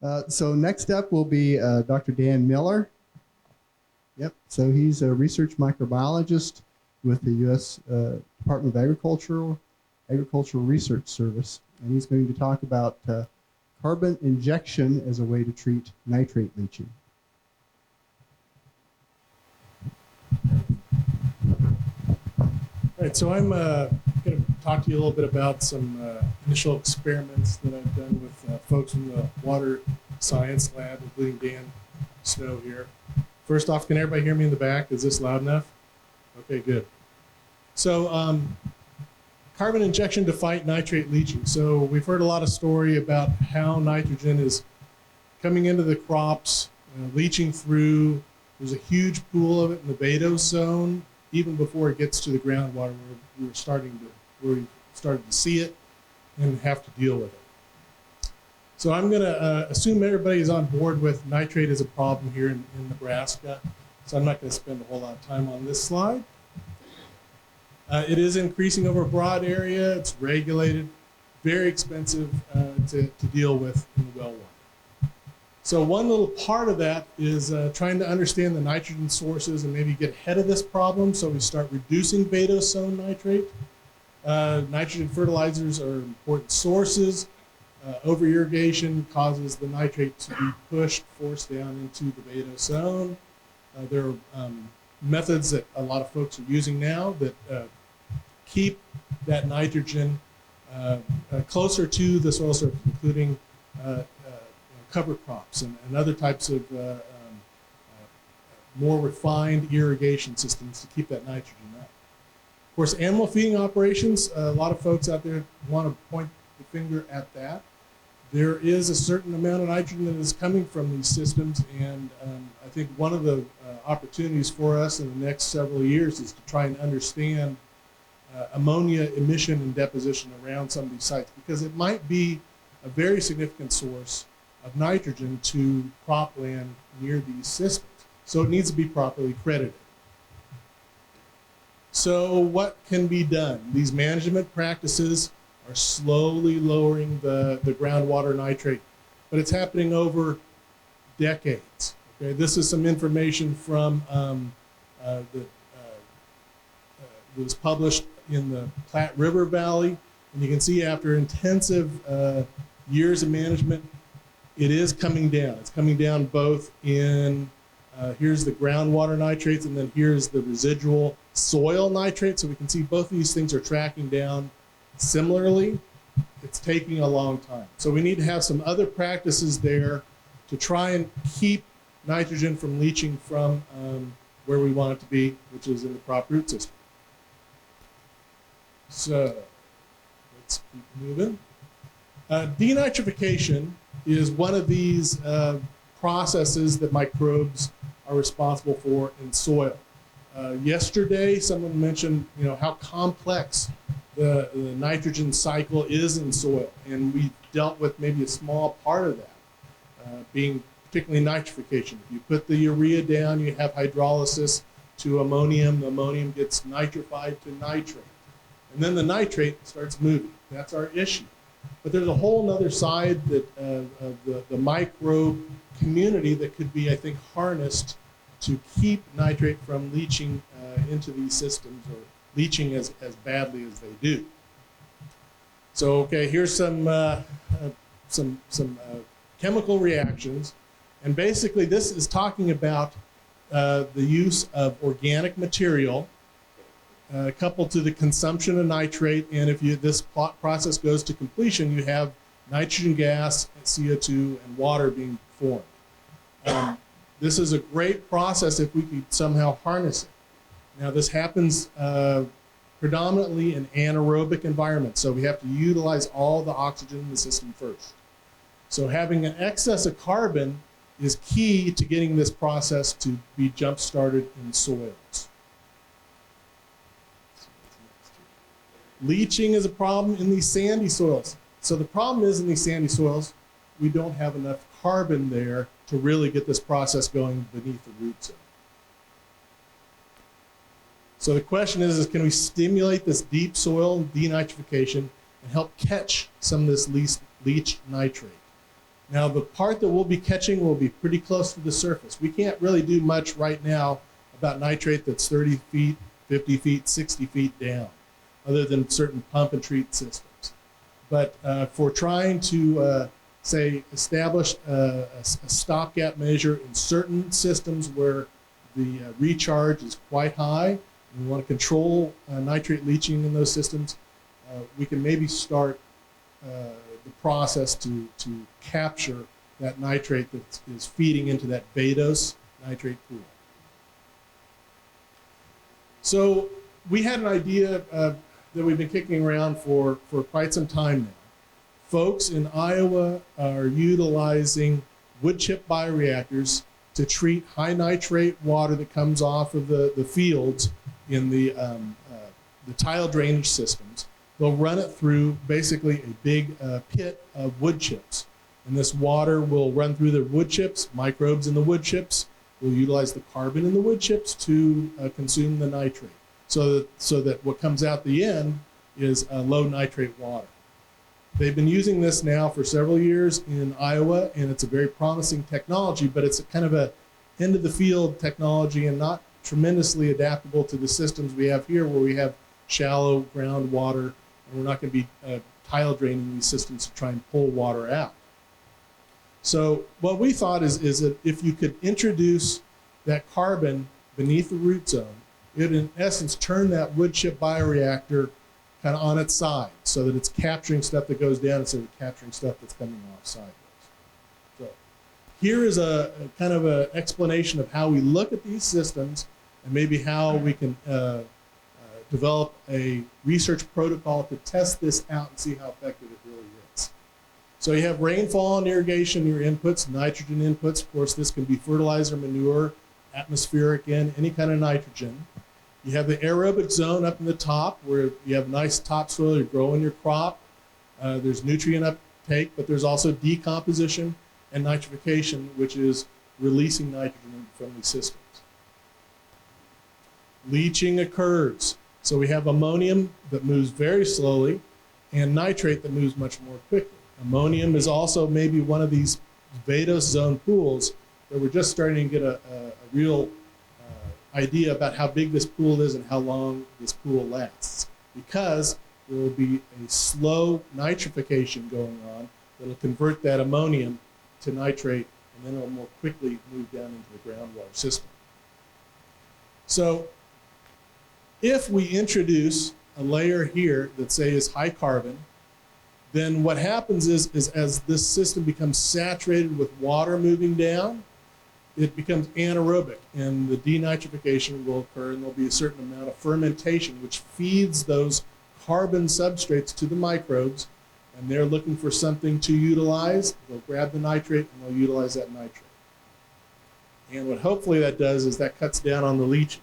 So next up will be Dr. Dan Miller. Yep, so he's a research microbiologist with the U.S. Department of Agricultural Research Service, and he's going to talk about carbon injection as a way to treat nitrate leaching. All right, so I'm going to talk to you a little bit about some initial experiments that I've done with folks from the water science lab, including Dan Snow here. First off, can everybody hear me in the back? Is this loud enough? Okay, good. So carbon injection to fight nitrate leaching. So we've heard a lot of story about how nitrogen is coming into the crops, leaching through. There's a huge pool of it in the Beto zone, even before it gets to the groundwater, where we started to see it and have to deal with it. So I'm going to assume everybody is on board with nitrate as a problem here in Nebraska. So I'm not going to spend a whole lot of time on this slide. It is increasing over a broad area. It's regulated, very expensive to deal with in the well water. So one little part of that is trying to understand the nitrogen sources and maybe get ahead of this problem. So we start reducing Beto zone nitrate. Nitrogen fertilizers are important sources. Over-irrigation causes the nitrate to be forced down into the Beto zone. There are methods that a lot of folks are using now that keep that nitrogen closer to the soil surface, including cover crops and other types of more refined irrigation systems to keep that nitrogen up. Of course, animal feeding operations, a lot of folks out there want to point the finger at that. There is a certain amount of nitrogen that is coming from these systems, and I think one of the opportunities for us in the next several years is to try and understand ammonia emission and deposition around some of these sites, because it might be a very significant source of nitrogen to cropland near these systems. So it needs to be properly credited. So what can be done? These management practices are slowly lowering the groundwater nitrate, but it's happening over decades. Okay, this is some information from that was published in the Platte River Valley, and you can see after intensive years of management, it is coming down. It's coming down both in, here's the groundwater nitrates, and then here's the residual soil nitrates. So we can see both of these things are tracking down similarly. It's taking a long time. So we need to have some other practices there to try and keep nitrogen from leaching from where we want it to be, which is in the crop root system. So let's keep moving. Denitrification is one of these processes that microbes are responsible for in soil. Yesterday, someone mentioned, how complex the nitrogen cycle is in soil, and we dealt with maybe a small part of that, being particularly nitrification. If you put the urea down, you have hydrolysis to ammonium. The ammonium gets nitrified to nitrate, and then the nitrate starts moving. That's our issue. But there's a whole other side that of the microbe community that could be, I think, harnessed to keep nitrate from leaching into these systems, or leaching as badly as they do. So, okay, here's some chemical reactions, and basically this is talking about the use of organic material coupled to the consumption of nitrate, and if this process goes to completion, you have nitrogen gas, CO2, and water being formed. This is a great process if we could somehow harness it. Now, this happens predominantly in anaerobic environments, so we have to utilize all the oxygen in the system first. So having an excess of carbon is key to getting this process to be jump-started in soils. Leaching is a problem in these sandy soils. So the problem is in these sandy soils, we don't have enough carbon there to really get this process going beneath the root zone. So the question is can we stimulate this deep soil denitrification and help catch some of this leached nitrate? Now the part that we'll be catching will be pretty close to the surface. We can't really do much right now about nitrate that's 30 feet, 50 feet, 60 feet down, other than certain pump and treat systems. But for trying to, say, establish a stopgap measure in certain systems where the recharge is quite high, and we want to control nitrate leaching in those systems, we can maybe start the process to capture that nitrate that is feeding into that Vados nitrate pool. So we had an idea that we've been kicking around for quite some time now. Folks in Iowa are utilizing wood chip bioreactors to treat high nitrate water that comes off of the fields in the tile drainage systems. They'll run it through basically a big pit of wood chips. And this water will run through the wood chips, microbes in the wood chips. We'll utilize the carbon in the wood chips to consume the nitrate. So that what comes out the end is low nitrate water. They've been using this now for several years in Iowa, and it's a very promising technology, but it's a kind of a end of the field technology and not tremendously adaptable to the systems we have here, where we have shallow groundwater, and we're not going to be tile draining these systems to try and pull water out. So what we thought is that if you could introduce that carbon beneath the root zone, it in essence turn that wood chip bioreactor kind of on its side, so that it's capturing stuff that goes down instead of capturing stuff that's coming off sideways. So here is a kind of an explanation of how we look at these systems and maybe how we can develop a research protocol to test this out and see how effective it really is. So you have rainfall and irrigation, your inputs, nitrogen inputs. Of course, this can be fertilizer, manure, atmospheric in, any kind of nitrogen. You have the aerobic zone up in the top where you have nice topsoil, you're growing your crop. There's nutrient uptake, but there's also decomposition and nitrification, which is releasing nitrogen from these systems. Leaching occurs. So we have ammonium that moves very slowly and nitrate that moves much more quickly. Ammonium is also maybe one of these Vados zone pools that we're just starting to get a real idea about how big this pool is and how long this pool lasts, because there will be a slow nitrification going on that will convert that ammonium to nitrate, and then it will more quickly move down into the groundwater system. So if we introduce a layer here that, say, is high carbon, then what happens is as this system becomes saturated with water moving down, it becomes anaerobic, and the denitrification will occur, and there'll be a certain amount of fermentation, which feeds those carbon substrates to the microbes, and they're looking for something to utilize. They'll grab the nitrate, and they'll utilize that nitrate. And what hopefully that does is that cuts down on the leaching.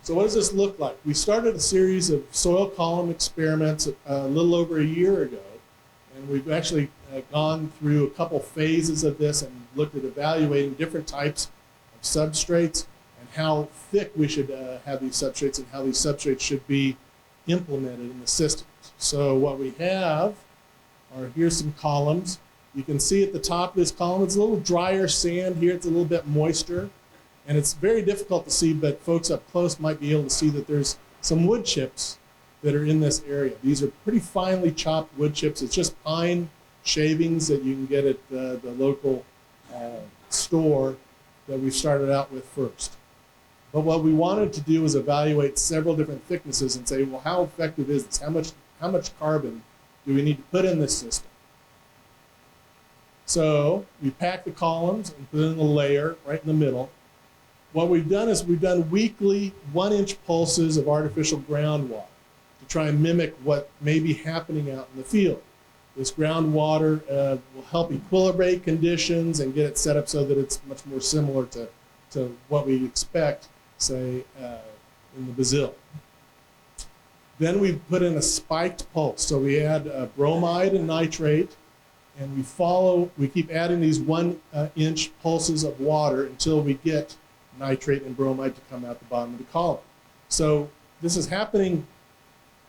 So what does this look like? We started a series of soil column experiments a little over a year ago, and we've actually gone through a couple phases of this and looked at evaluating different types of substrates and how thick we should have these substrates and how these substrates should be implemented in the systems. So what we have are, here's some columns. You can see at the top of this column, it's a little drier sand here. It's a little bit moister. And it's very difficult to see, but folks up close might be able to see that there's some wood chips that are in this area. These are pretty finely chopped wood chips. It's just pine shavings that you can get at the local store that we started out with first. But what we wanted to do was evaluate several different thicknesses and say, well, how effective is this? How much carbon do we need to put in this system? So we pack the columns and put in a layer right in the middle. What we've done is we've done weekly 1-inch pulses of artificial groundwater to try and mimic what may be happening out in the field. This groundwater will help equilibrate conditions and get it set up so that it's much more similar to what we expect, say, in the Brazil. Then we put in a spiked pulse. So we add bromide and nitrate, and we keep adding these 1-inch pulses of water until we get nitrate and bromide to come out the bottom of the column. So this is happening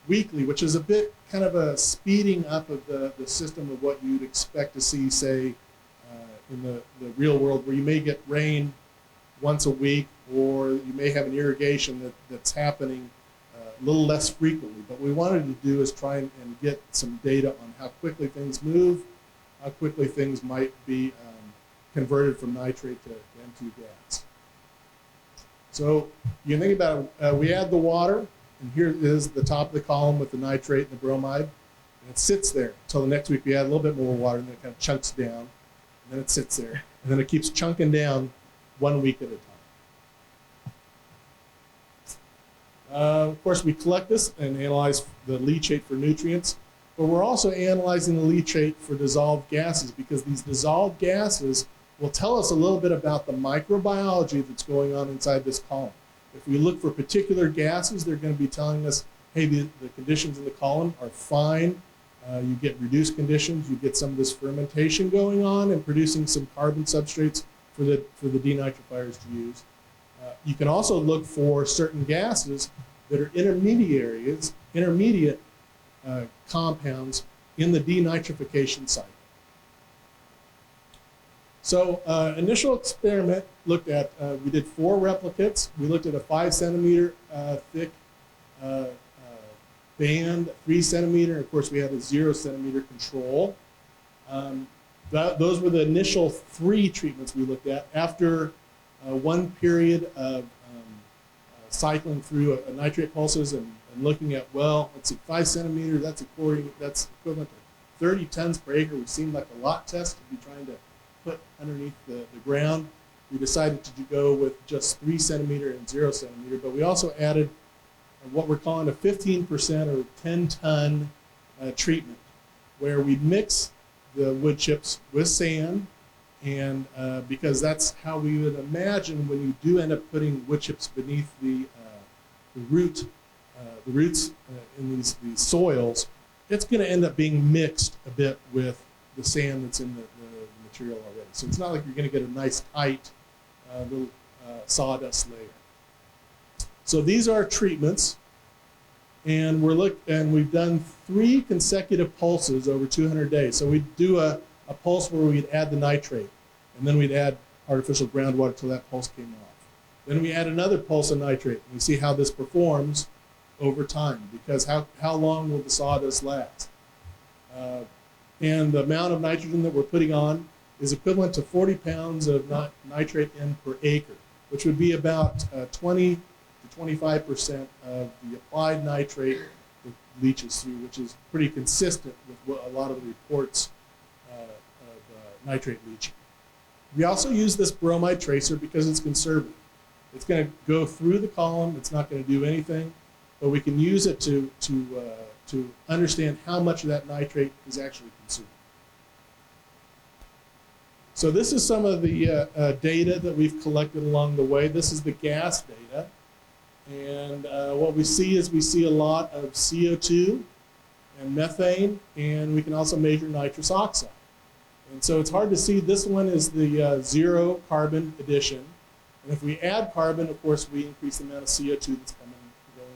weekly, which is a bit kind of a speeding up of the system of what you'd expect to see, say, in the real world, where you may get rain once a week, or you may have an irrigation that's happening a little less frequently. But what we wanted to do is try and get some data on how quickly things move, how quickly things might be converted from nitrate to N2 gas. So you think about it, we add the water, and here is the top of the column with the nitrate and the bromide, and it sits there until the next week we add a little bit more water, and then it kind of chunks down, and then it sits there, and then it keeps chunking down 1 week at a time. Of course, we collect this and analyze the leachate for nutrients, but we're also analyzing the leachate for dissolved gases, because these dissolved gases will tell us a little bit about the microbiology that's going on inside this column. If we look for particular gases, they're going to be telling us, hey, the conditions in the column are fine. You get reduced conditions, you get some of this fermentation going on and producing some carbon substrates for the denitrifiers to use. You can also look for certain gases that are intermediate compounds in the denitrification cycle. So initial experiment looked at, we did 4 replicates. We looked at a 5 centimeter thick band, 3 centimeter, and of course we had a 0 centimeter control. Those were the initial 3 treatments we looked at. After one period of cycling through a nitrate pulses and looking at, well, let's see, 5 centimeters, that's equivalent to 30 tons per acre, which seemed like a lot test to be trying to put underneath the ground. We decided to go with just 3 centimeter and 0 centimeter, but we also added what we're calling a 15% or 10-ton treatment, where we mix the wood chips with sand, and because that's how we would imagine when you do end up putting wood chips beneath the roots in these soils, it's going to end up being mixed a bit with the sand that's in the material already. So it's not like you're going to get a nice tight little sawdust layer. So these are treatments, and we've done 3 consecutive pulses over 200 days. So we'd do a pulse where we'd add the nitrate, and then we'd add artificial groundwater until that pulse came off. Then we add another pulse of nitrate, and we see how this performs over time, because how long will the sawdust last? And the amount of nitrogen that we're putting on is equivalent to 40 pounds of nitrate N per acre, which would be about 20 to 25% of the applied nitrate that leaches through, which is pretty consistent with what a lot of the reports of nitrate leaching. We also use this bromide tracer because it's conservative. It's going to go through the column. It's not going to do anything, but we can use it to understand how much of that nitrate is actually consumed. So this is some of the data that we've collected along the way. This is the gas data. And what we see is we see a lot of CO2 and methane, and we can also measure nitrous oxide. And so it's hard to see. This one is the 0 carbon addition. And if we add carbon, of course, we increase the amount of CO2 that's going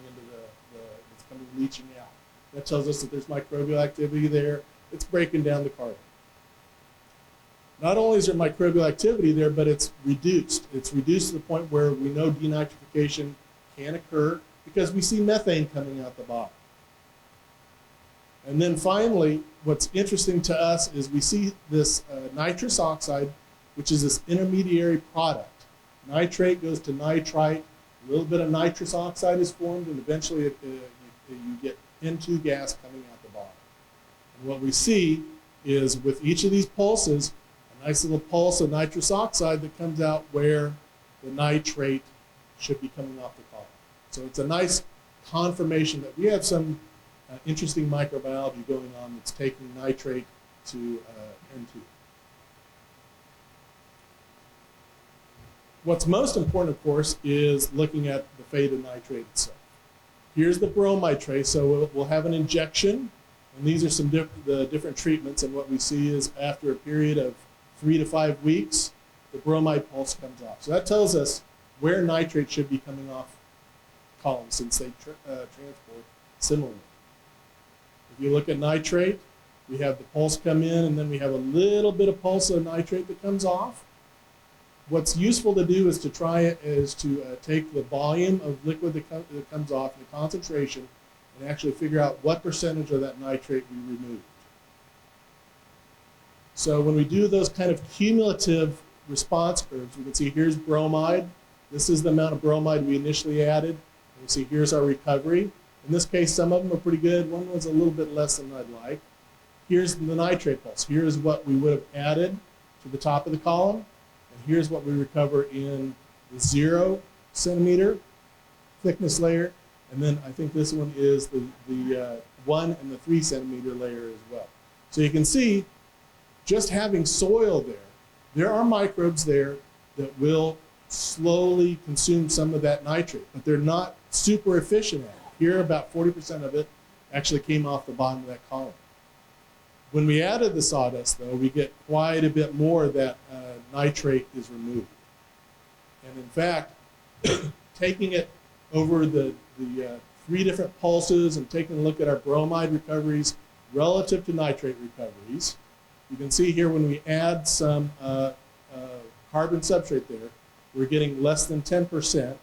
into leaching out. That tells us that there's microbial activity there. It's breaking down the carbon. Not only is there microbial activity there, but it's reduced. It's reduced to the point where we know denitrification can occur because we see methane coming out the bottom. And then finally, what's interesting to us is we see this nitrous oxide, which is this intermediary product. Nitrate goes to nitrite, a little bit of nitrous oxide is formed, and eventually you get N2 gas coming out the bottom. And what we see is with each of these pulses, a nice little pulse of nitrous oxide that comes out where the nitrate should be coming off the column. So it's a nice confirmation that we have some interesting microbiology going on that's taking nitrate to N2. What's most important, of course, is looking at the fate of nitrate itself. Here's the bromide trace, so we'll have an injection, and these are some the different treatments, and what we see is after a period of 3 to 5 weeks, the bromide pulse comes off. So that tells us where nitrate should be coming off columns, since they transport similarly. If you look at nitrate, we have the pulse come in, and then we have a little bit of pulse of nitrate that comes off. What's useful to do is to take the volume of liquid that comes off, and the concentration, and actually figure out what percentage of that nitrate we removed. So when we do those kind of cumulative response curves, we can see here's bromide. This is the amount of bromide we initially added. And we see here's our recovery. In this case, some of them are pretty good. One was a little bit less than I'd like. Here's the nitrate pulse. Here's what we would have added to the top of the column. And here's what we recover in the 0 centimeter thickness layer. And then I think this one is the 1 and the 3 centimeter layer as well. So you can see, just having soil there are microbes there that will slowly consume some of that nitrate, but they're not super efficient at it. Here, about 40% of it actually came off the bottom of that column. When we added the sawdust, though, we get quite a bit more that nitrate is removed. And in fact, taking it over the 3 different pulses and taking a look at our bromide recoveries relative to nitrate recoveries, you can see here when we add some carbon substrate there, we're getting less than 10%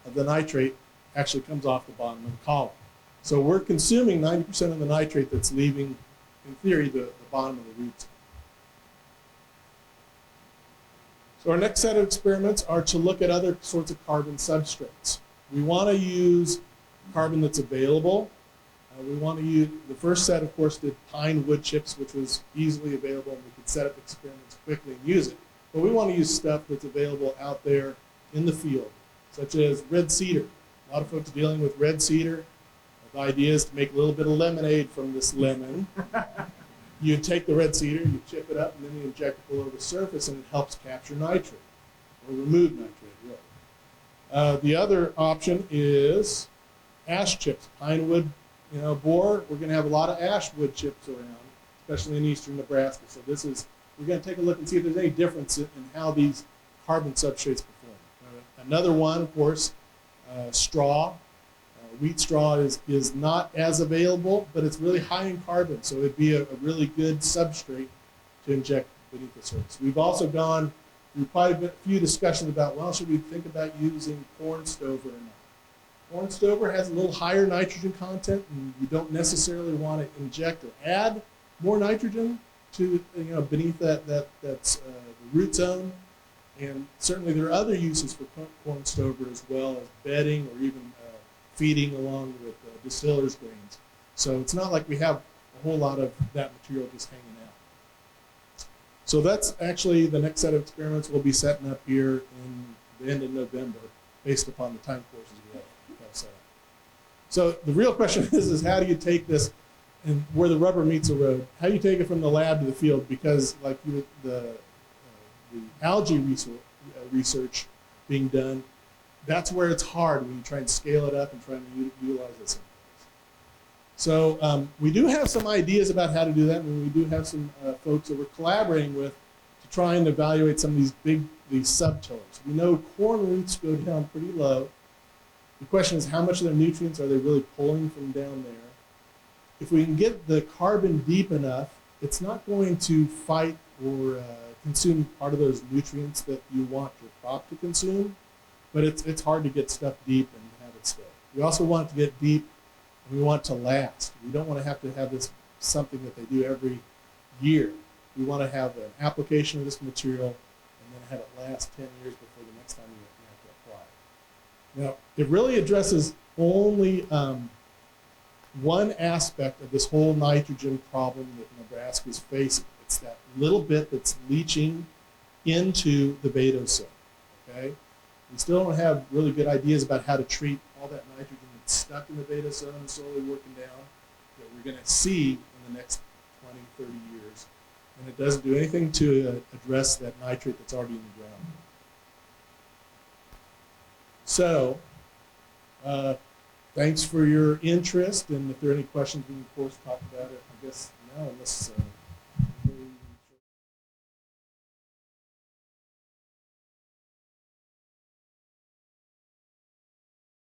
of the nitrate actually comes off the bottom of the column. So we're consuming 90% of the nitrate that's leaving, in theory, the bottom of the roots. So our next set of experiments are to look at other sorts of carbon substrates. We want to use carbon that's available. We want to use, the first set, of course, did pine wood chips, which was easily available, and we could set up experiments quickly and use it. But we want to use stuff that's available out there in the field, such as red cedar. A lot of folks dealing with red cedar. The idea is to make a little bit of lemonade from this lemon. You take the red cedar, you chip it up, and then you inject it below the surface, and it helps capture nitrate, or remove nitrate, really. The other option is ash chips, pine wood. Borer, we're going to have a lot of ash wood chips around, especially in eastern Nebraska. So we're going to take a look and see if there's any difference in how these carbon substrates perform. Another one, of course, straw. Wheat straw is not as available, but it's really high in carbon, so it'd be a really good substrate to inject beneath the surface. We've also gone through quite a few discussions about, well, should we think about using corn stover or not? Corn stover has a little higher nitrogen content, and you don't necessarily want to inject or add more nitrogen to beneath that's the root zone. And certainly there are other uses for corn stover as well as bedding or even feeding along with distillers' grains. So it's not like we have a whole lot of that material just hanging out. So that's actually the next set of experiments we'll be setting up here in the end of November based upon the time courses we have set up. So the real question is how do you take this, and where the rubber meets the road, how do you take it from the lab to the field? Because like the algae research being done, that's where it's hard when you try and scale it up and try and utilize this. So we do have some ideas about how to do that, and we do have some folks that we're collaborating with to try and evaluate some of these subtillers. We know corn roots go down pretty low. The question is, how much of their nutrients are they really pulling from down there? If we can get the carbon deep enough, it's not going to fight or consume part of those nutrients that you want your crop to consume, but it's hard to get stuff deep and have it stay. We also want it to get deep, and we want it to last. We don't want to have this something that they do every year. We want to have an application of this material and then have it last 10 years before the next time you have to apply it. Now, it really addresses only one aspect of this whole nitrogen problem that Nebraska is facing. It's that little bit that's leaching into the bedosome, okay? We still don't have really good ideas about how to treat all that nitrogen that's stuck in the bedosome, slowly working down, that we're going to see in the next 20, 30 years. And it doesn't do anything to address that nitrate that's already in the ground. So, thanks for your interest, and if there are any questions, we can, of course, talk about it, I guess, now, unless